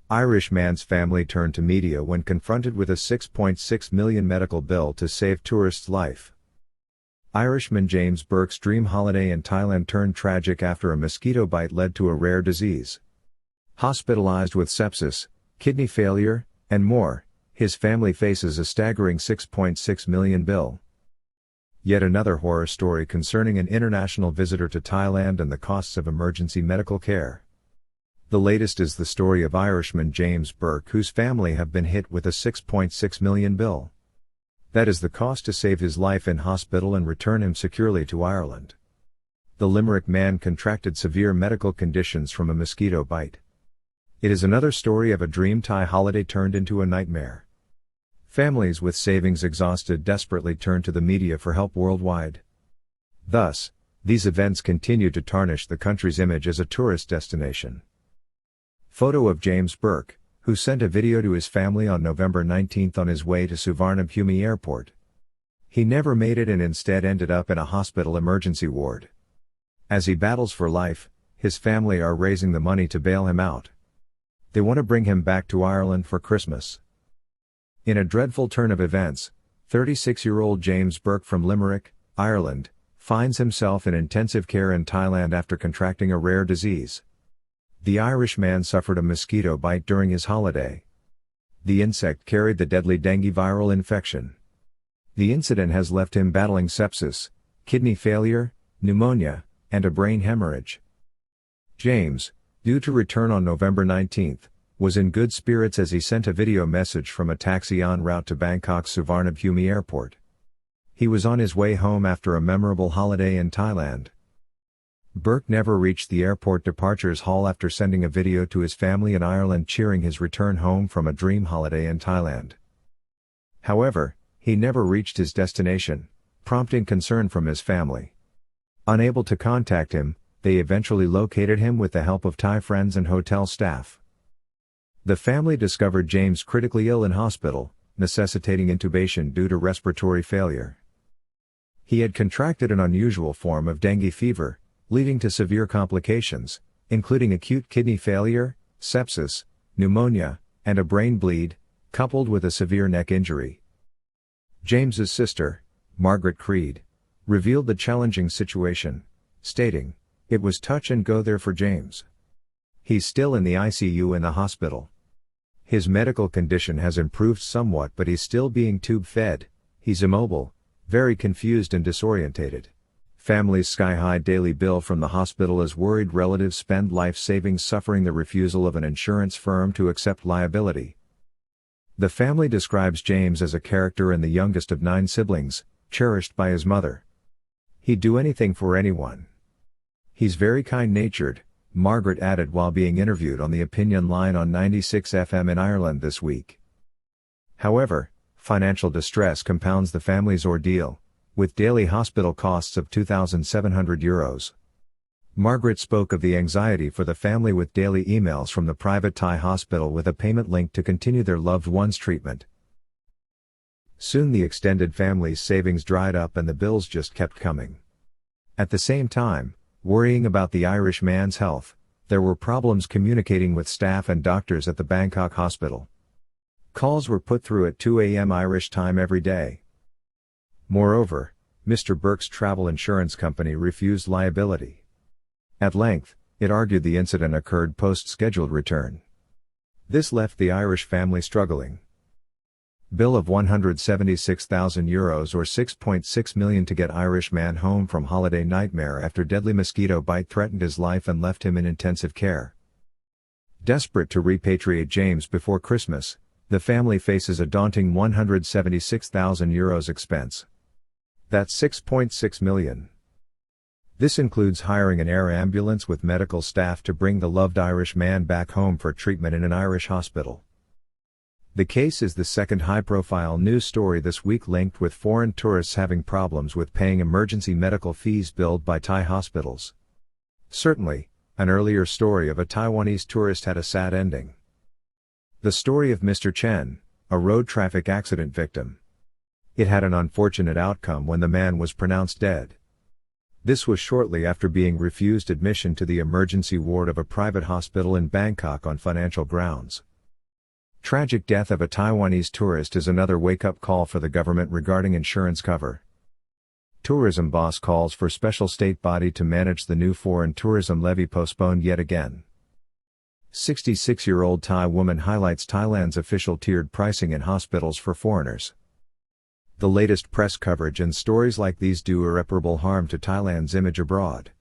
Irish man's family turned to media when confronted with a $6.6 million medical bill to save tourist's life. Irishman James Burke's dream holiday in Thailand turned tragic after a mosquito bite led to a rare disease. Hospitalized with sepsis, kidney failure, and more, his family faces a staggering $6.6 million bill. Yet another horror story concerning an international visitor to Thailand and the costs of emergency medical care. The latest is the story of Irishman James Burke, whose family have been hit with a $6.6 million bill. That is the cost to save his life in hospital and return him securely to Ireland. The Limerick man contracted severe medical conditions from a mosquito bite. It is another story of a dream Thai holiday turned into a nightmare. Families with savings exhausted desperately turn to the media for help worldwide. Thus, these events continue to tarnish the country's image as a tourist destination. Photo of James Burke, who sent a video to his family on November 19 on his way to Suvarnabhumi Airport. He never made it and instead ended up in a hospital emergency ward. As he battles for life, his family are raising the money to bail him out. They want to bring him back to Ireland for Christmas. In a dreadful turn of events, 36-year-old James Burke from Limerick, Ireland, finds himself in intensive care in Thailand after contracting a rare disease. The Irish man suffered a mosquito bite during his holiday. The insect carried the deadly dengue viral infection. The incident has left him battling sepsis, kidney failure, pneumonia, and a brain hemorrhage. James, due to return on November 19, was in good spirits as he sent a video message from a taxi en route to Bangkok's Suvarnabhumi Airport. He was on his way home after a memorable holiday in Thailand. Burke never reached the airport departures hall after sending a video to his family in Ireland cheering his return home from a dream holiday in Thailand. However, he never reached his destination, prompting concern from his family. Unable to contact him, they eventually located him with the help of Thai friends and hotel staff. The family discovered James critically ill in hospital, necessitating intubation due to respiratory failure. He had contracted an unusual form of dengue fever, leading to severe complications, including acute kidney failure, sepsis, pneumonia, and a brain bleed, coupled with a severe neck injury. James's sister, Margaret Creed, revealed the challenging situation, stating, "It was touch and go there for James. He's still in the ICU in the hospital. His medical condition has improved somewhat, but he's still being tube-fed, he's immobile, very confused and disorientated." Family's sky-high daily bill from the hospital as worried relatives spend life savings suffering the refusal of an insurance firm to accept liability. The family describes James as a character and the youngest of 9 siblings, cherished by his mother. He'd do anything for anyone. He's very kind-natured, Margaret added while being interviewed on the opinion line on 96 FM in Ireland this week. However, financial distress compounds the family's ordeal, with daily hospital costs of €2,700. Margaret spoke of the anxiety for the family with daily emails from the private Thai hospital with a payment link to continue their loved one's treatment. Soon the extended family's savings dried up and the bills just kept coming. At the same time, worrying about the Irish man's health, there were problems communicating with staff and doctors at the Bangkok hospital. Calls were put through at 2 a.m. Irish time every day. Moreover, Mr. Burke's travel insurance company refused liability. At length, it argued the incident occurred post-scheduled return. This left the Irish family struggling. Bill of €176,000 or $6.6 million to get Irish man home from holiday nightmare after deadly mosquito bite threatened his life and left him in intensive care. Desperate to repatriate James before Christmas, the family faces a daunting €176,000 expense. That's $6.6 million. This includes hiring an air ambulance with medical staff to bring the loved Irish man back home for treatment in an Irish hospital. The case is the second high-profile news story this week linked with foreign tourists having problems with paying emergency medical fees billed by Thai hospitals. Certainly, an earlier story of a Taiwanese tourist had a sad ending. The story of Mr. Chen, a road traffic accident victim. It had an unfortunate outcome when the man was pronounced dead. This was shortly after being refused admission to the emergency ward of a private hospital in Bangkok on financial grounds. Tragic death of a Taiwanese tourist is another wake-up call for the government regarding insurance cover. Tourism boss calls for special state body to manage the new foreign tourism levy postponed yet again. 66-year-old Thai woman highlights Thailand's official tiered pricing in hospitals for foreigners. The latest press coverage and stories like these do irreparable harm to Thailand's image abroad.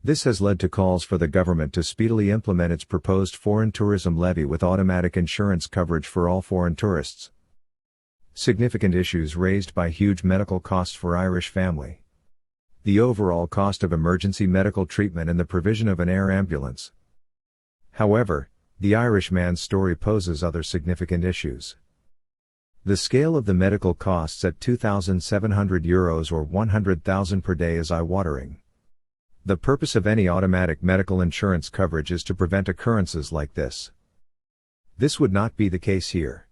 This has led to calls for the government to speedily implement its proposed foreign tourism levy with automatic insurance coverage for all foreign tourists. Significant issues raised by huge medical costs for Irish family. The overall cost of emergency medical treatment and the provision of an air ambulance. However, the Irishman's story poses other significant issues. The scale of the medical costs at €2,700 or $100,000 per day is eye-watering. The purpose of any automatic medical insurance coverage is to prevent occurrences like this. This would not be the case here.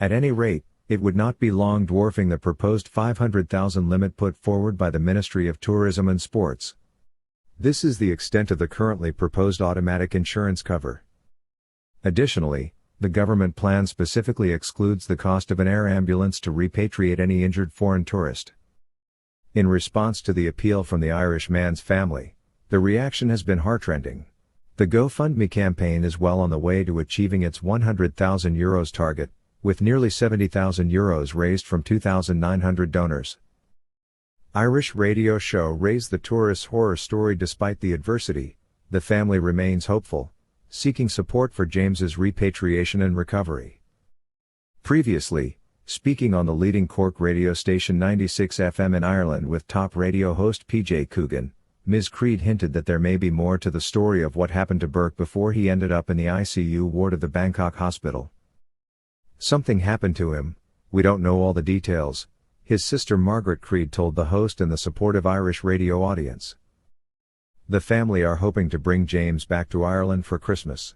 At any rate, it would not be long dwarfing the proposed $500,000 limit put forward by the Ministry of Tourism and Sports. This is the extent of the currently proposed automatic insurance cover. Additionally, the government plan specifically excludes the cost of an air ambulance to repatriate any injured foreign tourist. In response to the appeal from the Irishman's family, the reaction has been heartrending. The GoFundMe campaign is well on the way to achieving its €100,000 target, with nearly €70,000 raised from 2,900 donors. Irish radio show raised the tourist's horror story despite the adversity. The family remains hopeful, seeking support for James's repatriation and recovery. Previously, speaking on the leading Cork radio station 96 FM in Ireland with top radio host PJ Coogan, Ms. Creed hinted that there may be more to the story of what happened to Burke before he ended up in the ICU ward of the Bangkok hospital. Something happened to him, we don't know all the details, his sister Margaret Creed told the host and the supportive Irish radio audience. The family are hoping to bring James back to Ireland for Christmas.